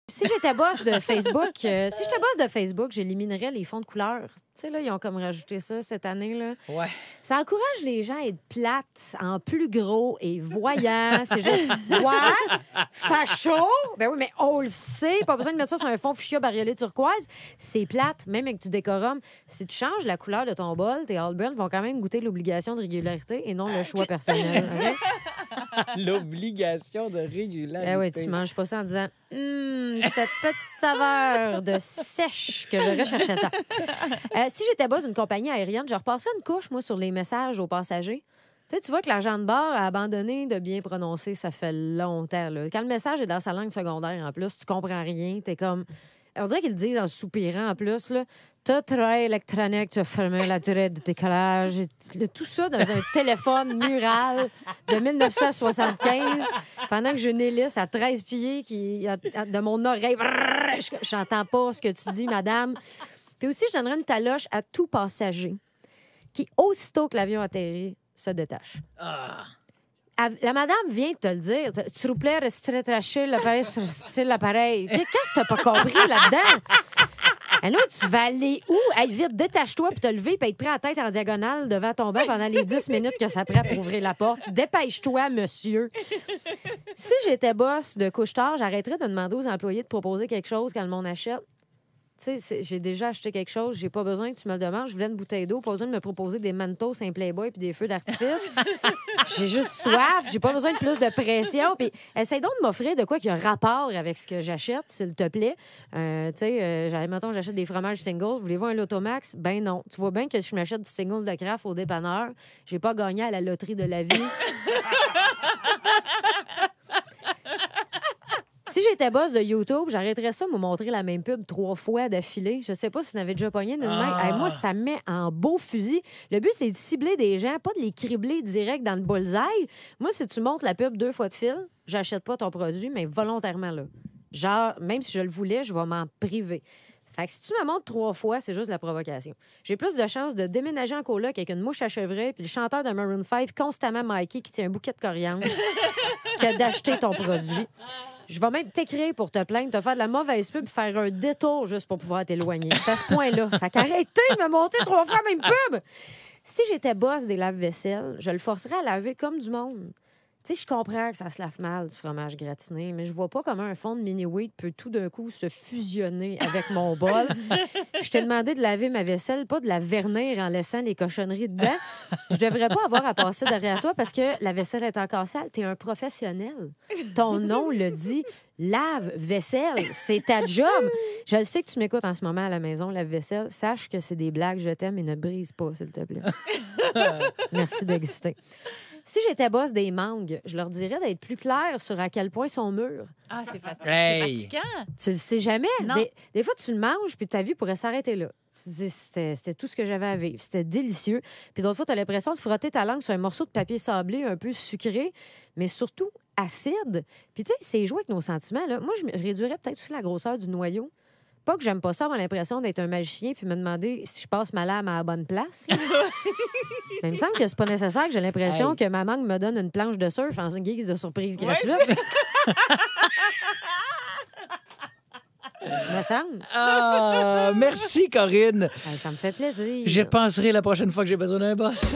Si j'étais boss de Facebook, j'éliminerais les fonds de couleur. Tu sais, là, ils ont comme rajouté ça cette année, là. Ouais. Ça encourage les gens à être plates, en plus gros et voyants. C'est juste, ouais, facho. Ben oui, mais on le sait. Pas besoin de mettre ça sur un fond fuchsia bariolé turquoise. C'est plate, même avec du décorum. Si tu changes la couleur de ton bol, tes Allbrand vont quand même goûter l'obligation de régularité et non le choix personnel. OK? L'obligation de régularité. Ben oui, tu manges pas ça en disant cette petite saveur de sèche que je recherchais tant. Si j'étais boss d'une compagnie aérienne, je repasserais une couche, moi, sur les messages aux passagers. Tu vois que l'agent de bord a abandonné de bien prononcer, ça fait longtemps. Là. Quand le message est dans sa langue secondaire, en plus, tu comprends rien. T'es comme... On dirait qu'ils le disent en soupirant, en plus. Là. Tout travail électronique, tu as fermé la durée de décollage. Tout ça dans un téléphone mural de 1975, pendant que j'ai une hélice à 13 pieds de mon oreille. J'entends pas ce que tu dis, madame. Puis aussi, je donnerais une taloche à tout passager qui, aussitôt que l'avion atterrit, se détache. La madame vient de te le dire. S'il vous plaît, restez traché l'appareil sur l'appareil. Qu'est-ce que t'as pas compris là-dedans? Alors, tu vas aller où? Hey, vite, détache-toi puis te lever puis être prêt à la tête en diagonale devant ton banc pendant les 10 minutes que ça prend pour ouvrir la porte. Dépêche-toi, monsieur. Si j'étais boss de couche-tard, j'arrêterais de demander aux employés de proposer quelque chose quand le monde achète. Tu sais, j'ai déjà acheté quelque chose, j'ai pas besoin que tu me le demandes. Je voulais une bouteille d'eau, pas besoin de me proposer des manteaux, un Playboy puis des feux d'artifice. J'ai juste soif, j'ai pas besoin de plus de pression. Puis essaye donc de m'offrir de quoi qui a rapport avec ce que j'achète, s'il te plaît. Mettons, j'achète des fromages single. Voulez-vous un Lotomax? Ben non. Tu vois bien que si je m'achète du single de Kraft au dépanneur, j'ai pas gagné à la loterie de la vie. Si j'étais boss de YouTube, j'arrêterais ça de me montrer la même pub 3 fois d'affilée. Je sais pas si vous en avez déjà pogné une main. Hey, moi, ça me met en beau fusil. Le but, c'est de cibler des gens, pas de les cribler direct dans le bullseye. Moi, si tu montes la pub 2 fois de fil, j'achète pas ton produit, mais volontairement, là. Genre, même si je le voulais, je vais m'en priver. Fait que si tu me montres 3 fois, c'est juste la provocation. J'ai plus de chances de déménager en coloc avec une mouche à chevreuil puis le chanteur de Maroon 5 constamment Mikey qui tient un bouquet de coriandre que d'acheter ton produit. Je vais même t'écrire pour te plaindre, te faire de la mauvaise pub, faire un détour juste pour pouvoir t'éloigner. C'est à ce point-là. Fait qu'arrêtez de me monter 3 fois la même pub! Si j'étais boss des lave-vaisselle, je le forcerais à laver comme du monde. Tu sais, je comprends que ça se lave mal, du fromage gratiné, mais je vois pas comment un fond de mini-wheat peut tout d'un coup se fusionner avec mon bol. Je t'ai demandé de laver ma vaisselle, pas de la vernir en laissant les cochonneries dedans. Je devrais pas avoir à passer derrière toi parce que la vaisselle est encore sale. T'es un professionnel. Ton nom le dit. Lave-vaisselle, c'est ta job. Je le sais que tu m'écoutes en ce moment à la maison, lave-vaisselle. Sache que c'est des blagues, je t'aime, et ne brise pas, s'il te plaît. Merci d'exister. Si j'étais boss des mangues, je leur dirais d'être plus clair sur à quel point ils sont mûrs. Ah, c'est Hey! fatigant. Tu le sais jamais. Non. Des fois, tu le manges, puis ta vie pourrait s'arrêter là. C'était tout ce que j'avais à vivre. C'était délicieux. Puis d'autres fois, tu as l'impression de frotter ta langue sur un morceau de papier sablé un peu sucré, mais surtout acide. Puis tu sais, c'est jouer avec nos sentiments. Là. Moi, je réduirais peut-être aussi la grosseur du noyau. Pas que j'aime pas ça, avoir l'impression d'être un magicien puis me demander si je passe ma lame à la bonne place. Là. Mais il me semble que c'est pas nécessaire que j'ai l'impression que ma mangue me donne une planche de surf en une guise de surprise gratuite. Me semble. Merci, Corinne. Ça me fait plaisir. J'y repenserai la prochaine fois que j'ai besoin d'un boss.